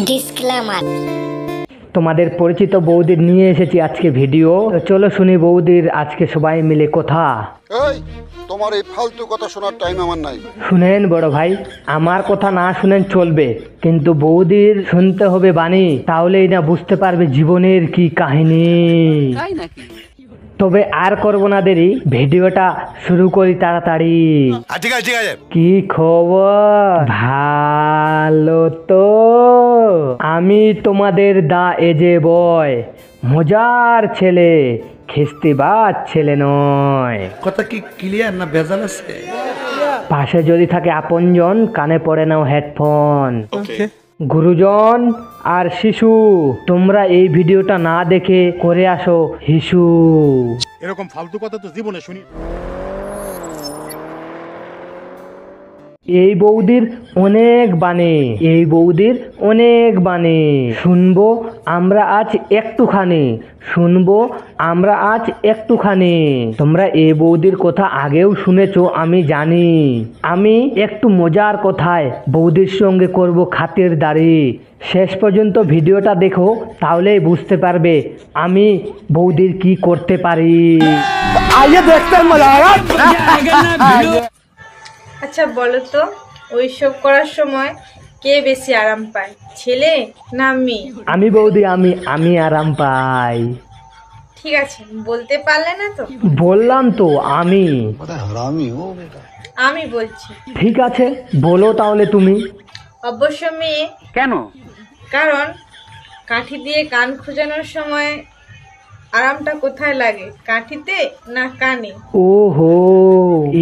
Disclaimer. তোমাদের পরিচিত বৌদির নিয়ে এসেছি আজকে ভিডিও। চলো শুনি বৌদির আজকে সবাই মিলে কথা। এই তোমার এই ফালতু কথা শোনার টাইম আমার নাই। শুনেন বড় ভাই, আমার কথা না শুনেন চলবে, কিন্তু বৌদির শুনতে হবে বাণী, তাহলেই না বুঝতে পারবে জীবনের কি কাহিনী। তবে আর করবো না দেরি, ভিডিওটা শুরু করি তাড়াতাড়ি। ঠিক আছে। কি খবর? ভালো তো? আমি তোমাদের দা এজে বয়, মজার ছেলে, খিস্তিবাজ ছেলে নয়। কথা কি ক্লিয়ার না ভেজাল আছে? পাশে যদি থাকে আপনজন, কানে পড়ে নাও হেডফোন। গুরুজন আর শিশু, তোমরা এই ভিডিওটা না দেখে করে আসো হিসু। এরকম ফালতু কথা তো জীবনে শুনি। এই বৌদির অনেক বাণী, এই বৌদির অনেক বাণী। শুনবো আমরা আজ একটুখানি, শুনবো আমরা আজ একটুখানি। তোমরা এই বৌদির কথা আগেও শুনেছো আমি জানি। আমি একটু মজার কথায় বৌদির সঙ্গে করব খাতিরদারি। শেষ পর্যন্ত ভিডিওটা দেখো, তাহলেই বুঝতে পারবে আমি বৌদির কি করতে পারি। আচ্ছা বলো তো, ওইসব করার সময় কে বেশি আরাম পায়, ছেলে না মেয়ে? আমি বৌদি, আমি আরাম পাই। ঠিক আছে, বলতে পারলে না তো? বললাম তো আমি। আমি বলছি। ঠিক আছে, বলো তাহলে তুমি। অবশ্য মেয়ে। কেন? কারণ কাঠি দিয়ে কান খোঁজানোর সময় আরামটা কোথায় লাগে, কাঠিতে না কানে? ওহো,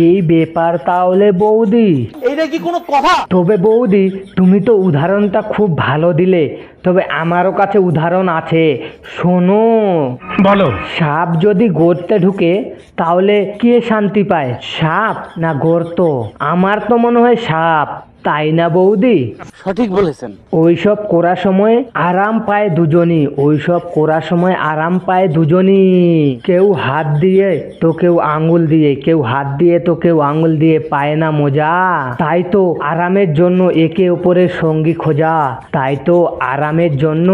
এই ব্যাপার তাহলে বৌদি। এইটা কি কোনো কথা? তবে বৌদি, তুমি তো উদাহরণটা খুব ভালো দিলে, তবে আমারও কাছে উদাহরণ আছে, শোনো। বলো। সাপ যদি গর্তে ঢুকে তাহলে কে শান্তি পায়, সাপ না গর্ত? আমার তো মনে হয় সাপ, তাই না বৌদি? সঠিক বলেছেন। ওইসব করার সময় আরাম পায় দুজনই, ওইসব করার সময় আরাম পায় দুজনই। কেউ হাত দিয়ে তো কেউ আঙ্গুল দিয়ে, কেউ হাত দিয়ে তো কেউ আঙ্গুল দিয়ে, পায় না মজা। তাই তো আরামের জন্য একে অপরের সঙ্গী খোঁজা, তাই তো আরামের জন্য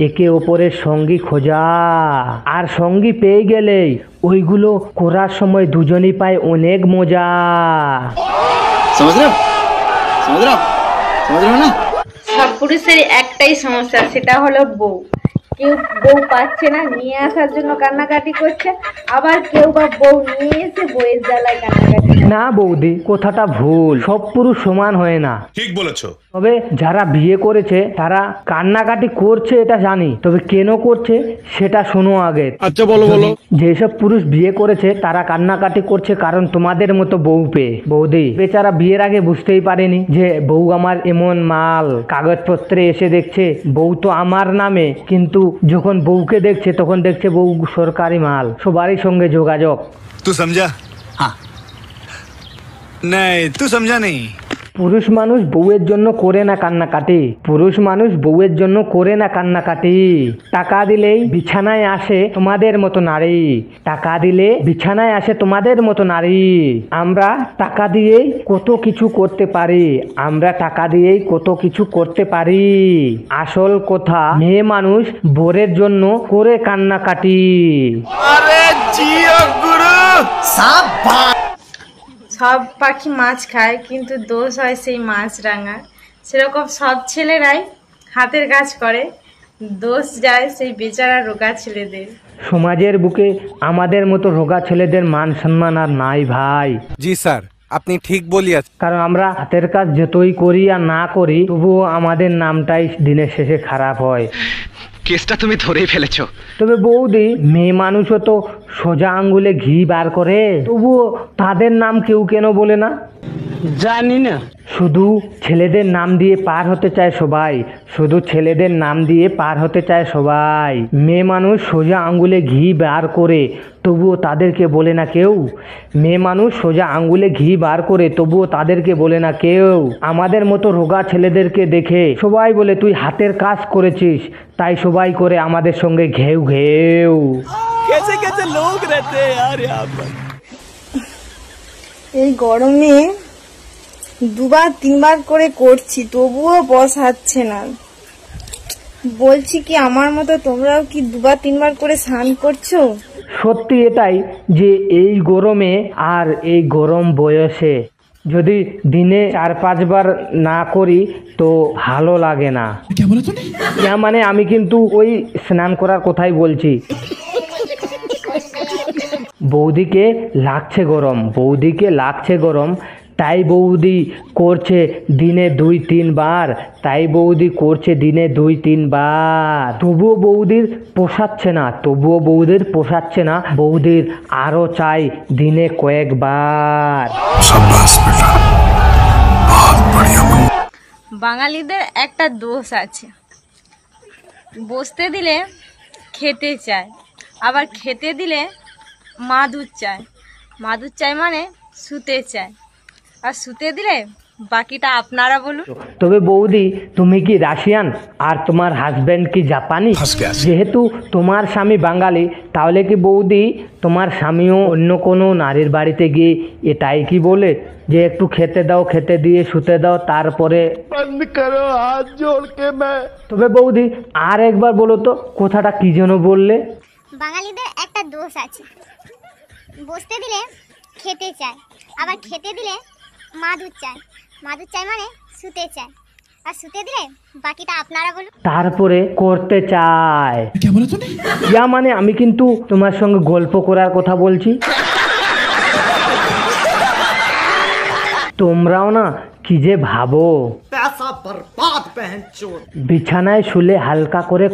একে অপরের সঙ্গী খোঁজা। আর সঙ্গী পেয়ে গেলেই ওইগুলো করার সময় দুজনই পায় অনেক মজা। সব পুরুষের একটাই সমস্যা, সেটা হলো বউ। কেউ বউ পাচ্ছে না, নিয়ে আসার জন্য কান্নাকাটি করছে, আবার কেউ বা বউ নিয়ে এসে বউয়ের জ্বালায় কান্নাকাটি। না বৌদি, কথাটা ভুল, সব পুরুষ সমান হয় না। ঠিক বলেছো। তবে যারা বিয়ে করেছে তারা কান্নাকাটি করছে এটা জানি, তবে কেন করছে সেটা শোনো আগে। আচ্ছা বলো। যেসব পুরুষ বিয়ে করেছে তারা কান্নাকাটি করছে কারণ তোমাদের মতো বউ পেয়ে। বৌদি বেচারা বিয়ের আগে বুঝতেই পারেনি যে বউ আমার এমন মাল, কাগজপত্রে এসে দেখছে বউ তো আমার নামে, কিন্তু যখন বউকে দেখছে তখন দেখছে বউ সরকারি মাল, সবারই সঙ্গে যোগাযোগ। तू समझा? हाँ नहीं तू समझा नहीं। পুরুষ মানুষ বউয়ের জন্য করে না কান্নাকাটি, পুরুষ মানুষ বউয়ের জন্য করে না কান্নাকাটি। টাকা দিলেই বিছানায় আসে তোমাদের মতো নারী, টাকা দিলে বিছানায় আসে তোমাদের মতো নারী। আমরা টাকা দিয়েই কত কিছু করতে পারি, আমরা টাকা দিয়েই কত কিছু করতে পারি। আসল কথা, মেয়ে মানুষ বরের জন্য করে কান্নাকাটি। अरे जियो गुरु साहब। সব পাখি মাছ খায়, কিন্তু দোষ হয় সেই মাছ রাঙা। সেরকম সব ছেলেরাই হাতের কাজ করে, দোষ যায় সেই বেচারা রোগা ছেলেদের। সমাজের বুকে আমাদের মতো রোগা ছেলেদের মান সম্মান আর নাই ভাই। जी सर আপনি ঠিক বলিয়াছেন। কারণ আমরা হাতের কাজ যতই করি আর না করি, তবুও আমাদের নামটাই দিনের শেষে খারাপ হয়। কেসটা তুমি ধরেই ফেলেছো। তবে বৌদি, মেয়ে মানুষও তো সোজা আঙ্গুলে ঘি বার করে, তবুও তাদের নাম কেউ কেন বলে না জানি না। শুধু ছেলেদের নাম দিয়ে পার হতে চায় সবাই, শুধু ছেলেদের নাম দিয়ে পার হতে চায় সবাই। মেয়ে মানুষ সোজা আঙ্গুলে ঘি বার করে, তবুও তাদেরকে বলে না কেউ। মেয়ে মানুষ সোজা আঙ্গুলে ঘি বার করে, তবুও তাদেরকে বলে না কেউ। আমাদের মতো রোগা ছেলেদেরকে দেখে সবাই বলে তুই হাতের কাজ করেছিস, তাই সবাই করে আমাদের সঙ্গে ঘেউ ঘেউ। এই গরমে দুবার তিনবার করে করছি, তবুও বস হাঁটছে না। বলছি কি আমার মতো তোমরাও কি 2-3 বার করে স্নান করছো? সত্যি এটাই যে এই গরমে আর এই গরম বয়সে যদি দিনে 4-5 বার না করি তো ভালো লাগে না। মানে আমি কিন্তু ওই স্নান করার কথাই বলছি। বৌদিকে লাগছে গরম, তাই বৌদি করছে দিনে 2-3 বার, তবুও বৌদির পোষাচ্ছে না, বৌদির আরো চাই দিনে কয়েকবার। বাঙালিদের একটা দোষ আছে, বসতে দিলে খেতে চায়, আবার খেতে দিলে মাদুর চায় মানে শুতে চায়, আর শুতে দিলে বাকিটা আপনারা বলুন। তবে বৌদি তুমি কি রাশিয়ান আর তোমার হাজবেন্ড কি জাপানি? যেহেতু তোমার স্বামী বাঙালি, তাহলে কি বৌদি তোমার স্বামীও অন্য কোনো নারীর বাড়িতে গিয়ে এটাই কি বলে যে একটু খেতে দাও, খেতে দিয়ে শুতে দাও, তারপরে বন্ধ করো হাত জোড় কে তবে বৌদি আর একবার বলো তো কথাটা কি যেন বললে? বাঙালিদের একটা দোষ আছে, বসতে দিলে খেতে চায়, আবার খেতে দিলে মাদুর চায় মানে শুতে চায়, আর শুতে দিলে বাকিটা আপনারা বলুন। তারপরে করতে চায় মানে আমি কিন্তু তোমার সঙ্গে গল্প করার কথা বলছি। তোমরাও না কি যে ভাবো, বিছানায় শুলে হালকা করে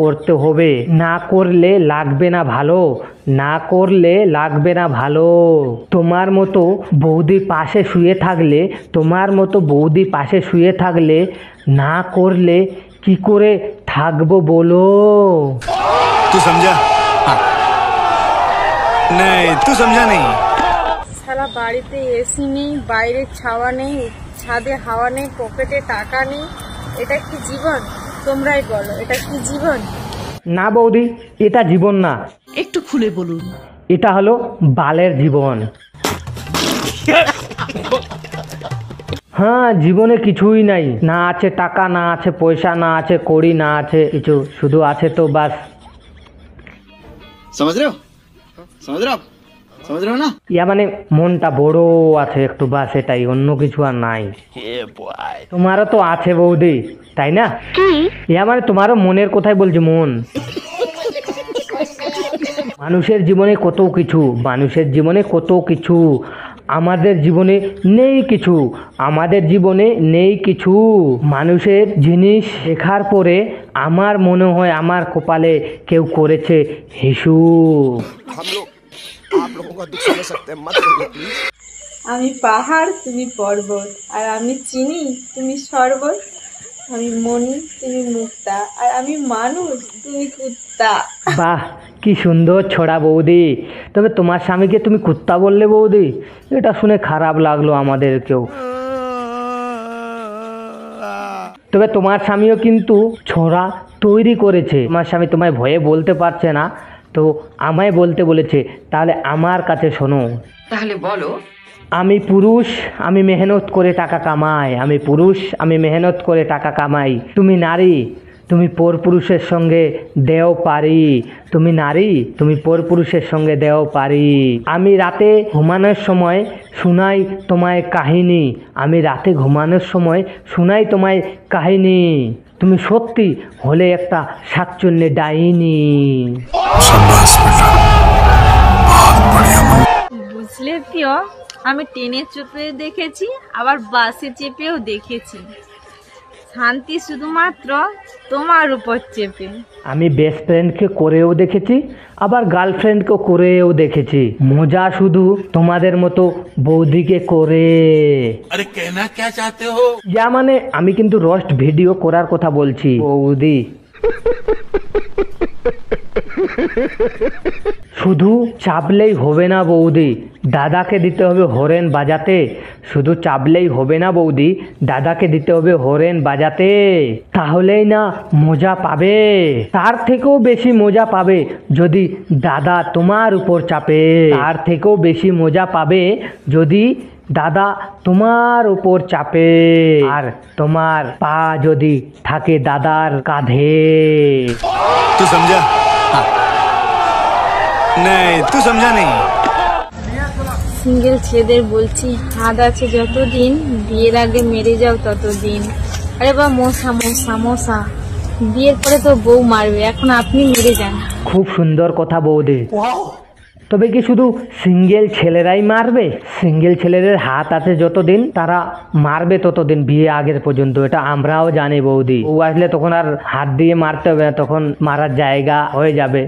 করতে হবে, না করলে লাগবে না ভালো। তোমার মতো বৌদি পাশে শুয়ে থাকলে না করলে কি করে থাকবো বলো? तू समझा? हाँ। नहीं तू समझा नहीं। সারা বাড়িতে এসি নেই, বাইরে ছাওয়া নেই, ছাদে হাওয়া নেই, পকেটে টাকা নেই, এটা কি জীবন? তোমরাই বলো, এটা কি জীবন? না বৌদি, এটা জীবন না, একটু খুলে বলুন। এটা হলো বালের জীবন। হ্যাঁ, জীবনে কিছুই নাই, না আছে টাকা, না আছে পয়সা, না আছে কড়ি, না আছে কিছু, শুধু আছে তো বাস। समझ रहे हो ना? ইয়া মানে মনটা বড় আছে একটু, বাস এটাই, অন্য কিছু আর নাই। তোমারও তো আছে বৌদি, তাই না? ইয়া মানে তোমারও মনের কথাই বলছি, মন। মানুষের জীবনে কত কিছু, আমাদের জীবনে নেই কিছু। মানুষের জিনিস দেখার পরে আমার মনে হয় আমার কপালে কেউ করেছে হিসু। আমি পাহাড়, তুমি পর্বত, আর আমি চিনি, তুমি শরবত। আমি মনি, তুমি মুক্তা, আর আমি মানুষ, তুমি কুত্তা। বাহ, কি সুন্দর ছড়া বৌদি। তবে তোমার স্বামীকে তুমি কুত্তা বললে বৌদি, এটা শুনে খারাপ লাগলো আমাদেরকেও। তবে তোমার স্বামীও কিন্তু ছড়া তৈরি করেছে। তোমার স্বামী তোমায় ভয়ে বলতে পারছে না, তো আমায় বলতে বলেছে, তাহলে আমার কাছে শোনো। তাহলে বলো। আমি পুরুষ, আমি মেহনত করে টাকা কামাই। তুমি নারী, তুমি পরপুরুষের সঙ্গে দেও পারি। আমি রাতে ঘুমানোর সময় শোনাই তোমায় কাহিনী। তুমি সত্যি হলে একটা শাকচুন্নি ডাইনি। বুঝলে প্রিয়, আমি ট্রেনে চেপে দেখেছি, আবার বাসে চেপেও দেখেছি। শান্তি শুধুমাত্র তোমার উপর চেপে। আমি বেস্ট ফ্রেন্ডকে করেও দেখেছি, আবার গার্লফ্রেন্ডকে করেও দেখেছি। মজা শুধু তোমাদের মতো বৌদিকে করে। अरे कहना क्या चाहते हो? ইয়া মানে আমি কিন্তু রোস্ট ভিডিও করার কথা বলছি বৌদি। শুধু চাপলেই হবে না বৌদি, দাদাকে দিতে হবে হরেন বাজাতে। শুধু চাপলেই হবে না বৌদি, দাদাকে দিতে হবে হরেন বাজাতে। তাহলেই না মজা পাবে। তার থেকেও বেশি মজা পাবে যদি দাদা তোমার উপর চাপে। তার থেকেও বেশি মজা পাবে যদি দাদা তোমার উপর চাপে আর তোমার পা যদি থাকে দাদার কাঁধে। तू समझा? हाँ। नहीं तू समझा नहीं। সিঙ্গেল ছেলেদের বলছি, হাত আছে যতদিন, বিয়ের আগে মেরে যাও ততদিন। আরে বা মশা মশা মশা, বিয়ের পরে তো বউ মারবে, এখন আপনি মেরে যান। খুব সুন্দর কথা বৌদি। তবে কি শুধু সিঙ্গেল ছেলেরাই মারবে? সিঙ্গেল ছেলেদের হাত আছে যতদিন তারা মারবে ততদিন, বিয়ে আগের পর্যন্ত। এটা আমরাও জানি বৌদি। ও আসলে তখন আর হাত দিয়ে মারতে হবে না, তখন মারার জায়গা হয়ে যাবে।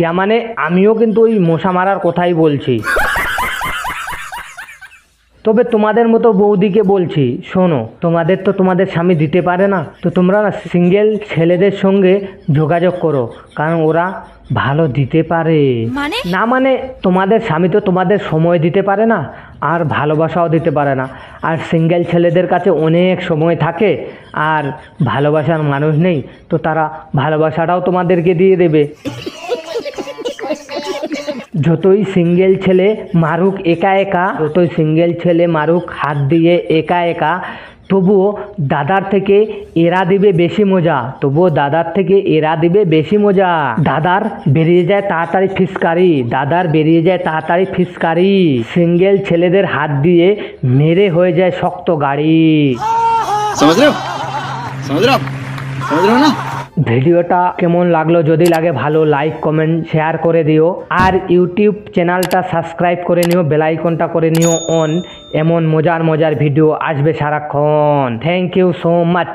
ইয়া মানে আমিও কিন্তু ওই মশা মারার কথাই বলছি। তবে তোমাদের মতো বৌদিকে বলছি, শোনো, তোমাদের তো তোমাদের স্বামী দিতে পারে না, তো তোমরা না সিঙ্গেল ছেলেদের সঙ্গে যোগাযোগ করো, কারণ ওরা ভালো দিতে পারে। না মানে তোমাদের স্বামী তো তোমাদের সময় দিতে পারে না, আর ভালোবাসাও দিতে পারে না। আর সিঙ্গেল ছেলেদের কাছে অনেক সময় থাকে আর ভালোবাসার মানুষ নেই, তো তারা ভালোবাসাটাও তোমাদেরকে দিয়ে দেবে। যতই সিঙ্গেল ছেলে মারুক একা একা, যতই সিঙ্গেল ছেলে মারুক হাত দিয়ে একা একা, তবুও দাদার থেকে এরা দিবে বেশি মজা, তবুও দাদার থেকে এরা দিবে বেশি মজা। দাদার বেরিয়ে যায় তাড়াতাড়ি ফিসকারি, দাদার বেরিয়ে যায় তাড়াতাড়ি ফিসকারি। সিঙ্গেল ছেলেদের হাত দিয়ে মেরে হয়ে যায় শক্ত গাড়ি। समझ रहे हो? समझ रहे हो? समझ रहे हो ना? ভিডিওটা কেমন লাগলো? যদি লাগে ভালো লাইক কমেন্ট শেয়ার করে দিও, আর ইউটিউব চ্যানেলটা সাবস্ক্রাইব করে নিও, বেল আইকনটা করে নিও অন। এমন মজার মজার ভিডিও আসবে সারাক্ষণ। Thank you so much.